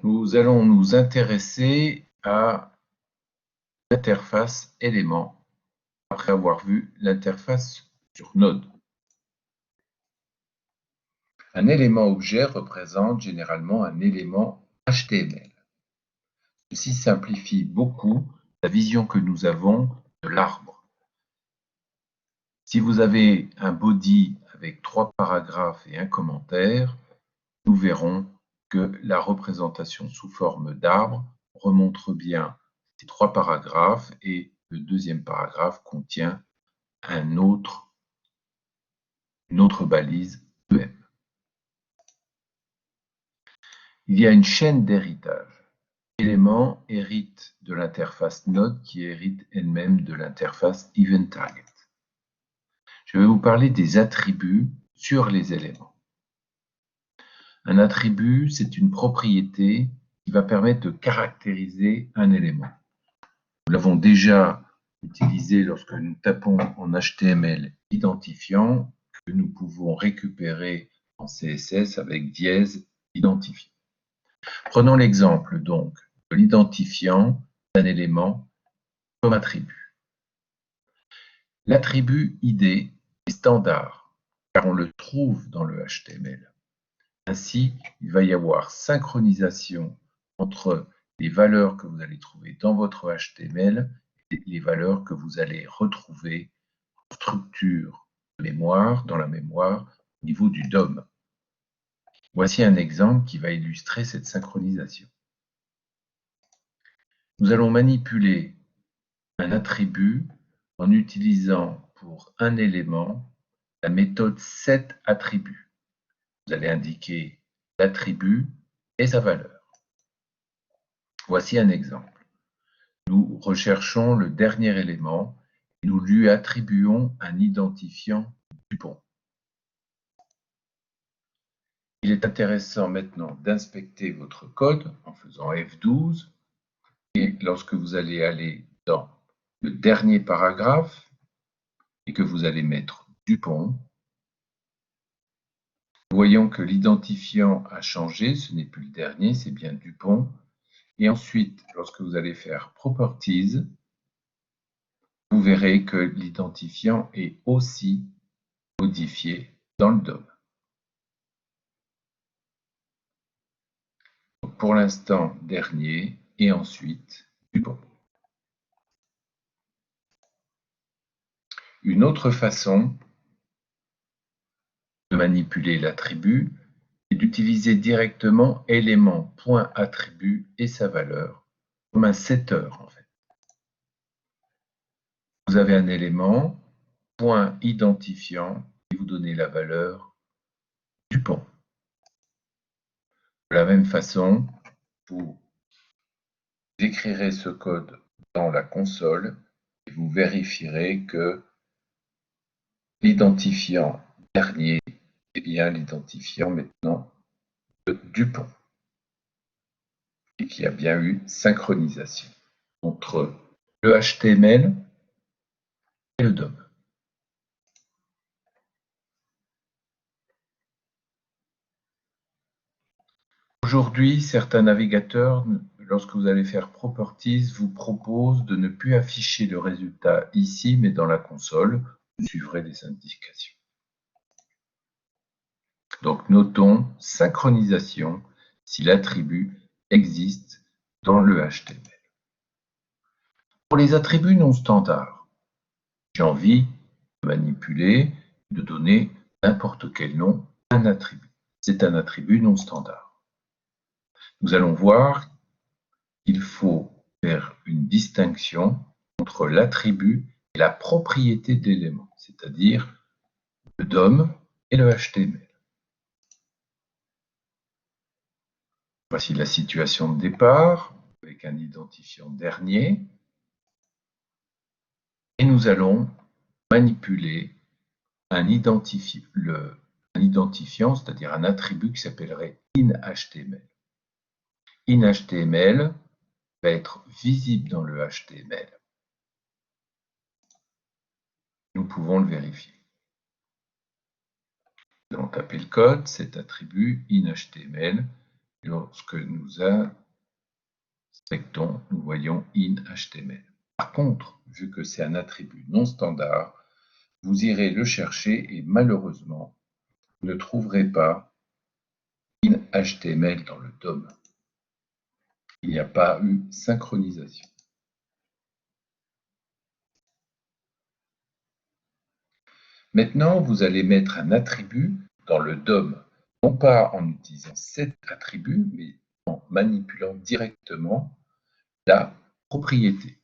Nous allons nous intéresser à l'interface élément après avoir vu l'interface sur Node. Un élément objet représente généralement un élément HTML. Ceci simplifie beaucoup la vision que nous avons de l'arbre. Si vous avez un body avec 3 paragraphes et un commentaire, nous verrons que la représentation sous forme d'arbre remontre bien ces 3 paragraphes et le deuxième paragraphe contient une autre balise EM. Il y a une chaîne d'héritage. L'élément hérite de l'interface Node qui hérite elle-même de l'interface EventTarget. Je vais vous parler des attributs sur les éléments. Un attribut, c'est une propriété qui va permettre de caractériser un élément. Nous l'avons déjà utilisé lorsque nous tapons en HTML identifiant que nous pouvons récupérer en CSS avec dièse identifiant. Prenons l'exemple donc de l'identifiant d'un élément comme attribut. L'attribut ID est standard car on le trouve dans le HTML. Ainsi, il va y avoir synchronisation entre les valeurs que vous allez trouver dans votre HTML et les valeurs que vous allez retrouver en structure de mémoire, dans la mémoire, au niveau du DOM. Voici un exemple qui va illustrer cette synchronisation. Nous allons manipuler un attribut en utilisant pour un élément la méthode setAttribut. Vous allez indiquer l'attribut et sa valeur. Voici un exemple. Nous recherchons le dernier élément et nous lui attribuons un identifiant Dupont. Il est intéressant maintenant d'inspecter votre code en faisant F12 et lorsque vous allez aller dans le dernier paragraphe et que vous allez mettre Dupont, voyons que l'identifiant a changé, ce n'est plus le dernier, c'est bien Dupont. Et ensuite, lorsque vous allez faire Properties, vous verrez que l'identifiant est aussi modifié dans le DOM. Donc pour l'instant, dernier, et ensuite Dupont. Une autre façon de manipuler l'attribut est d'utiliser directement élément.attribut et sa valeur, comme un setter en fait. Vous avez un élément, point identifiant, et vous donnez la valeur Dupont. De la même façon, vous écrirez ce code dans la console et vous vérifierez que l'identifiant dernier est bien l'identifiant maintenant de Dupont et qu'il y a bien eu synchronisation entre le HTML et le DOM. Aujourd'hui, certains navigateurs, lorsque vous allez faire Properties, vous proposent de ne plus afficher le résultat ici, mais dans la console. Vous suivrez les indications. Donc, notons synchronisation si l'attribut existe dans le HTML. Pour les attributs non standards, j'ai envie de manipuler, de donner n'importe quel nom à un attribut. C'est un attribut non standard. Nous allons voir qu'il faut faire une distinction entre l'attribut et la propriété de l'élément, c'est-à-dire le DOM et le HTML. Voici la situation de départ avec un identifiant dernier. Et nous allons manipuler un identifiant, c'est-à-dire un attribut qui s'appellerait inHTML. InHTML va être visible dans le HTML. Nous pouvons le vérifier. Nous allons taper le code, cet attribut inHTML, lorsque nous inspectons, nous voyons in.html. Par contre, vu que c'est un attribut non standard, vous irez le chercher et malheureusement, vous ne trouverez pas in.html dans le DOM. Il n'y a pas eu synchronisation. Maintenant, vous allez mettre un attribut dans le DOM, non pas en utilisant cet attribut, mais en manipulant directement la propriété.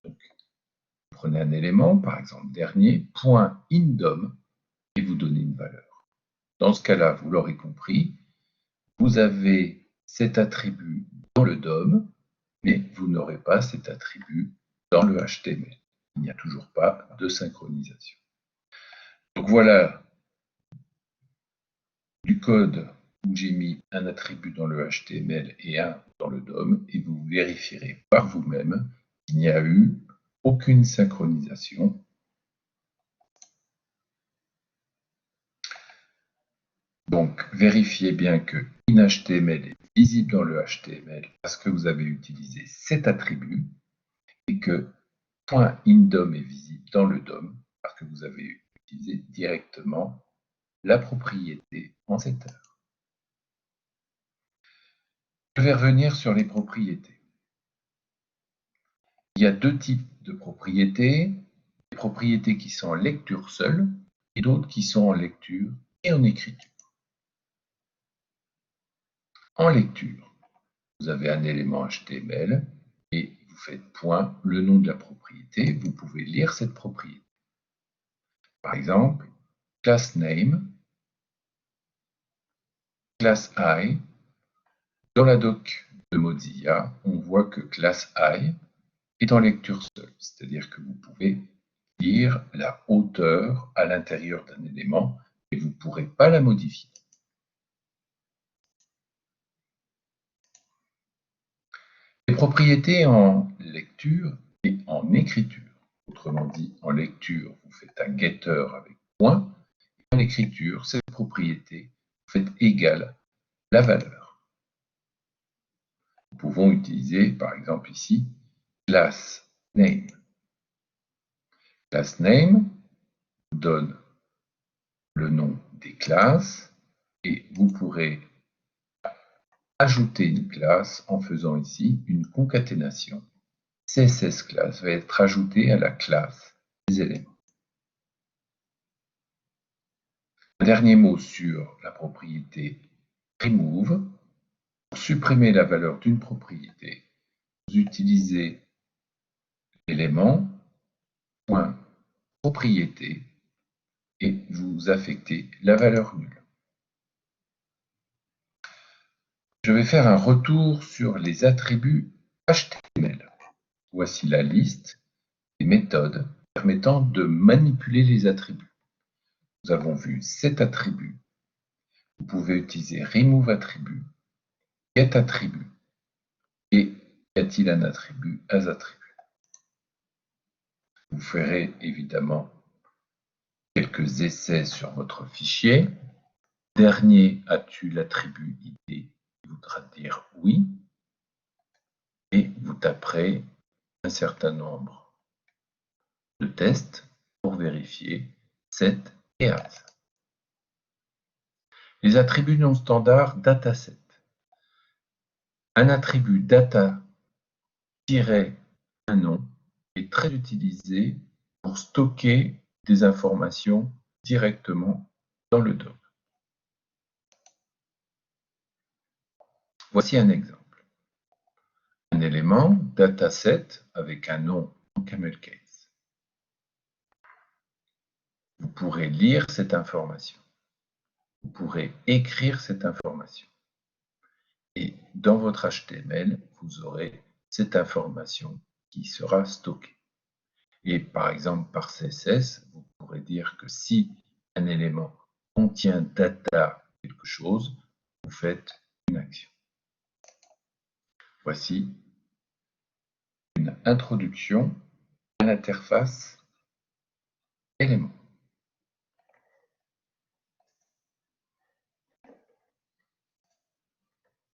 Donc, vous prenez un élément, par exemple dernier, .indom, et vous donnez une valeur. Dans ce cas-là, vous l'aurez compris, vous avez cet attribut dans le DOM, mais vous n'aurez pas cet attribut dans le HTML. Il n'y a toujours pas de synchronisation. Donc voilà du code où j'ai mis un attribut dans le HTML et un dans le DOM, et vous vérifierez par vous-même qu'il n'y a eu aucune synchronisation. Donc vérifiez bien que in.html est visible dans le HTML parce que vous avez utilisé cet attribut, et que .indom est visible dans le DOM parce que vous avez utilisé directement la propriété en setter. Je vais revenir sur les propriétés. Il y a deux types de propriétés. Des propriétés qui sont en lecture seule et d'autres qui sont en lecture et en écriture. En lecture, vous avez un élément HTML et vous faites point, le nom de la propriété. Vous pouvez lire cette propriété. Par exemple, class name, class I. Dans la doc de Mozilla, on voit que class I est en lecture seule, c'est-à-dire que vous pouvez lire la hauteur à l'intérieur d'un élément et vous ne pourrez pas la modifier. Les propriétés en lecture et en écriture. Autrement dit, en lecture, vous faites un getter avec point, et en écriture, cette propriété, vous faites égal la valeur. Nous pouvons utiliser, par exemple ici, class name. Class name vous donne le nom des classes et vous pourrez ajouter une classe en faisant ici une concaténation. CSS class va être ajoutée à la classe des éléments. Un dernier mot sur la propriété remove. Pour supprimer la valeur d'une propriété, vous utilisez l'élément .propriété et vous affectez la valeur nulle. Je vais faire un retour sur les attributs HTML. Voici la liste des méthodes permettant de manipuler les attributs. Nous avons vu 7 attributs. Vous pouvez utiliser remove attribut, get attribut et y a-t-il un attribut as attribut. Vous ferez évidemment quelques essais sur votre fichier. Dernier, as-tu l'attribut ID? Il voudra dire oui. Et vous taperez un certain nombre de tests pour vérifier set et as. Les attributs non standards dataset. Un attribut data un nom est très utilisé pour stocker des informations directement dans le DOM. Voici un exemple. Un élément dataset avec un nom en camel case. Vous pourrez lire cette information. Vous pourrez écrire cette information. Et dans votre HTML, vous aurez cette information qui sera stockée. Et par exemple, par CSS, vous pourrez dire que si un élément contient data quelque chose, vous faites une action. Voici une introduction à l'interface élément.